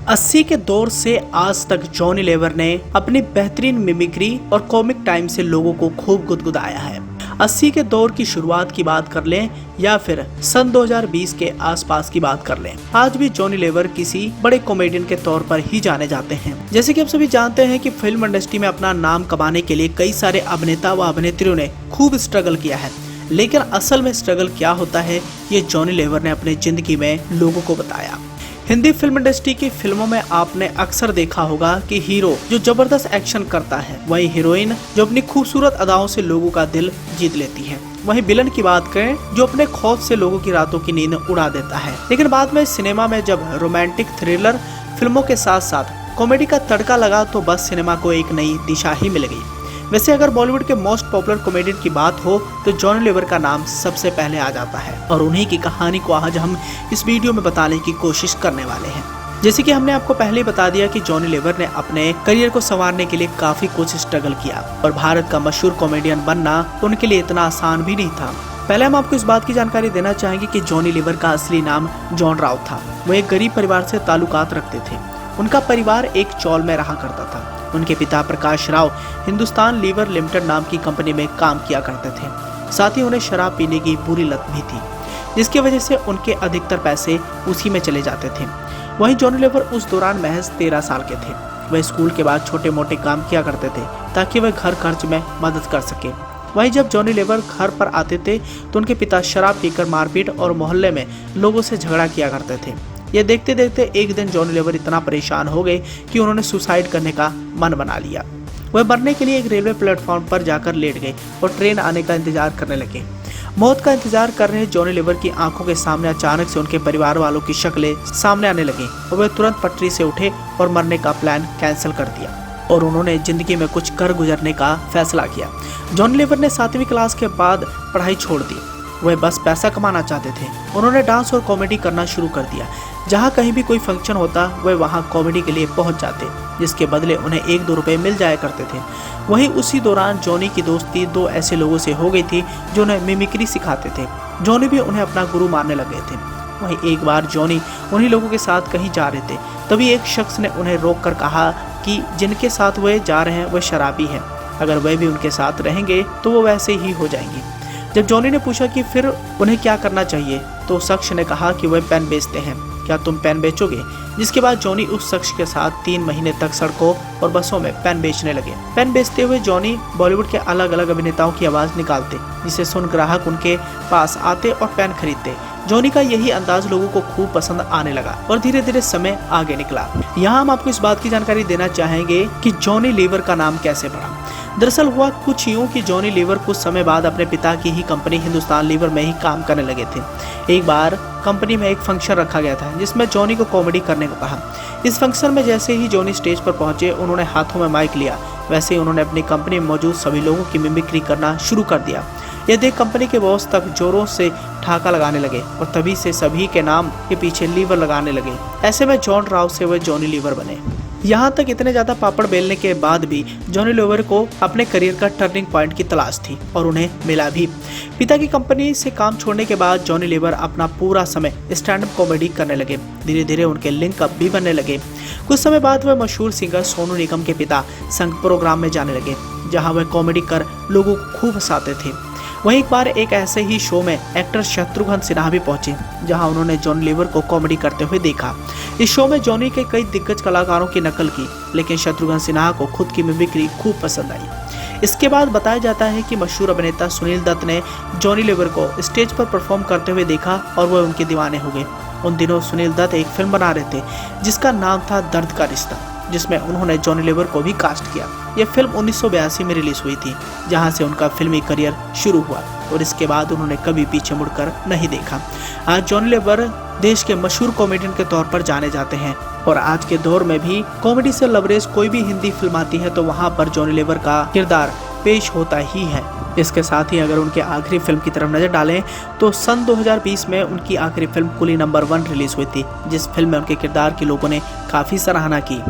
80 के दौर से आज तक जॉनी लीवर ने अपनी बेहतरीन मिमिक्री और कॉमिक टाइम से लोगों को खूब गुदगुदाया है। 80 के दौर की शुरुआत की बात कर लें या फिर सन 2020 के आसपास की बात कर लें, आज भी जॉनी लीवर किसी बड़े कॉमेडियन के तौर पर ही जाने जाते हैं। जैसे कि आप सभी जानते हैं कि फिल्म इंडस्ट्री में अपना नाम कमाने के लिए कई सारे अभिनेता व अभिनेत्रियों ने खूब स्ट्रगल किया है, लेकिन असल में स्ट्रगल क्या होता है ये जॉनी लीवर ने अपनी जिंदगी में लोगों को बताया। हिंदी फिल्म इंडस्ट्री की फिल्मों में आपने अक्सर देखा होगा कि हीरो जो जबरदस्त एक्शन करता है, वहीं हीरोइन जो अपनी खूबसूरत अदाओं से लोगों का दिल जीत लेती है। वहीं विलन की बात करें जो अपने खौफ से लोगों की रातों की नींद उड़ा देता है। लेकिन बाद में सिनेमा में जब रोमांटिक थ्रिलर फिल्मों के साथ साथ कॉमेडी का तड़का लगा तो बस सिनेमा को एक नई दिशा ही मिल गई। वैसे अगर बॉलीवुड के मोस्ट पॉपुलर कॉमेडियन की बात हो तो जॉनी लीवर का नाम सबसे पहले आ जाता है और उन्हीं की कहानी को आज हम इस वीडियो में बताने की कोशिश करने वाले हैं। जैसे कि हमने आपको पहले ही बता दिया कि जॉनी लीवर ने अपने करियर को संवारने के लिए काफी कुछ स्ट्रगल किया और भारत का मशहूर कॉमेडियन बनना उनके लिए इतना आसान भी नहीं था। पहले हम आपको इस बात की जानकारी देना चाहेंगे कि जॉनी लीवर का असली नाम जॉन राव था। वो एक गरीब परिवार से ताल्लुकात रखते थे। उनका परिवार एक चौल में रहा करता था। उनके पिता प्रकाश राव हिंदुस्तान लीवर लिमिटेड नाम की कंपनी में काम किया करते थे। साथ ही उन्हें शराब पीने की बुरी लत भी थी, जिसकी वजह से उनके अधिकतर पैसे उसी में चले जाते थे। वहीं जॉनी लीवर उस दौरान महज 13 साल के थे। वह स्कूल के बाद छोटे मोटे काम किया करते थे ताकि वह घर खर्च में मदद कर सके। वहीं जब जॉनी लीवर घर पर आते थे तो उनके पिता शराब पीकर मारपीट और मोहल्ले में लोगों से झगड़ा किया करते थे। ये देखते देखते एक दिन जॉनी लीवर इतना परेशान हो गए कि उन्होंने सुसाइड करने का मन बना लिया। वह मरने के लिए एक रेलवे प्लेटफॉर्म पर जाकर लेट गए और ट्रेन आने का इंतजार करने लगे। मौत का इंतजार कर रहे जॉनी लीवर की आंखों के सामने अचानक से उनके परिवार वालों की शक्लें सामने आने लगी और वे तुरंत पटरी से उठे और मरने का प्लान कैंसिल कर दिया और उन्होंने जिंदगी में कुछ कर गुजरने का फैसला किया। जॉनी लीवर ने 7वीं क्लास के बाद पढ़ाई छोड़ दी। वह बस पैसा कमाना चाहते थे। उन्होंने डांस और कॉमेडी करना शुरू कर दिया। जहाँ कहीं भी कोई फंक्शन होता वह वहाँ कॉमेडी के लिए पहुँच जाते, जिसके बदले उन्हें 1-2 रुपए मिल जाया करते थे। वहीं उसी दौरान जॉनी की दोस्ती 2 ऐसे लोगों से हो गई थी जो उन्हें मिमिक्री सिखाते थे। जॉनी भी उन्हें अपना गुरु मानने लगे थे। वहीं एक बार जॉनी उन्हीं लोगों के साथ कहीं जा रहे थे, तभी एक शख्स ने उन्हें रोक कर कहा कि जिनके साथ वह जा रहे हैं वह शराबी है, अगर वह भी उनके साथ रहेंगे तो वो वैसे ही हो जाएंगे। जब जॉनी ने पूछा कि फिर उन्हें क्या करना चाहिए तो शख्स ने कहा कि वह पेन बेचते हैं, क्या तुम पेन बेचोगे? जिसके बाद जॉनी उस शख्स के साथ 3 महीने तक सड़कों और बसों में पेन बेचने लगे। पेन बेचते हुए जॉनी बॉलीवुड के अलग अलग अभिनेताओं की आवाज निकालते, जिसे सुन ग्राहक उनके पास आते और पेन खरीदते। जॉनी का यही अंदाज लोगों को खूब पसंद आने लगा और धीरे धीरे समय आगे निकला। यहाँ हम आपको इस बात की जानकारी देना चाहेंगे कि जॉनी लीवर का नाम कैसे पड़ा। दरअसल हुआ कुछ यूं कि जॉनी लीवर कुछ समय बाद अपने पिता की ही कंपनी हिंदुस्तान लीवर में ही काम करने लगे थे। एक बार कंपनी में एक फंक्शन रखा गया था जिसमें जॉनी को कॉमेडी करने को कहा। इस फंक्शन में जैसे ही जॉनी स्टेज पर पहुंचे उन्होंने हाथों में माइक लिया। वैसे ही उन्होंने अपनी कंपनी में मौजूद सभी लोगों की मिमिक्री करना शुरू कर दिया। यह देख कंपनी के बॉस तक जोरों से ठाका लगाने लगे और तभी से सभी के नाम के पीछे लीवर लगाने लगे। ऐसे में जॉन राव से वह जॉनी लीवर बने। यहाँ तक इतने ज्यादा पापड़ बेलने के बाद भी जॉनी लीवर को अपने करियर का टर्निंग पॉइंट की तलाश थी और उन्हें मिला भी। पिता की कंपनी से काम छोड़ने के बाद जॉनी लीवर अपना पूरा समय स्टैंड अप कॉमेडी करने लगे। धीरे धीरे उनके लिंक अप भी बनने लगे। कुछ समय बाद वह मशहूर सिंगर सोनू निगम के पिता संग प्रोग्राम में जाने लगे, जहाँ वह कॉमेडी कर लोगों को खूब हंसाते थे। वहीं एक बार एक ऐसे ही शो में एक्टर शत्रुघ्न सिन्हा भी पहुंचे, जहां उन्होंने जॉनी लीवर को कॉमेडी करते हुए देखा। इस शो में जॉनी के कई दिग्गज कलाकारों की नकल की, लेकिन शत्रुघ्न सिन्हा को खुद की मिमिक्री खूब पसंद आई। इसके बाद बताया जाता है कि मशहूर अभिनेता सुनील दत्त ने जॉनी लीवर को स्टेज पर परफॉर्म करते हुए देखा और वह उनके दीवाने हो गए। उन दिनों सुनील दत्त एक फिल्म बना रहे थे जिसका नाम था दर्द का रिश्ता, जिसमें उन्होंने जॉनी लीवर को भी कास्ट किया। यह फिल्म 1982 में रिलीज हुई थी, जहां से उनका फिल्मी करियर शुरू हुआ और इसके बाद उन्होंने कभी पीछे मुड़कर नहीं देखा। आज जॉनी लीवर देश के मशहूर कॉमेडियन के तौर पर जाने जाते हैं और आज के दौर में भी कॉमेडी से लबरेज कोई भी हिंदी फिल्म आती है तो वहां पर जॉनी लीवर का किरदार पेश होता ही है। इसके साथ ही अगर उनके आखिरी फिल्म की तरफ नजर डालें तो सन 2020 में उनकी आखिरी फिल्म कुली नंबर 1 रिलीज हुई थी, जिस फिल्म में उनके किरदार की लोगों ने काफी सराहना की।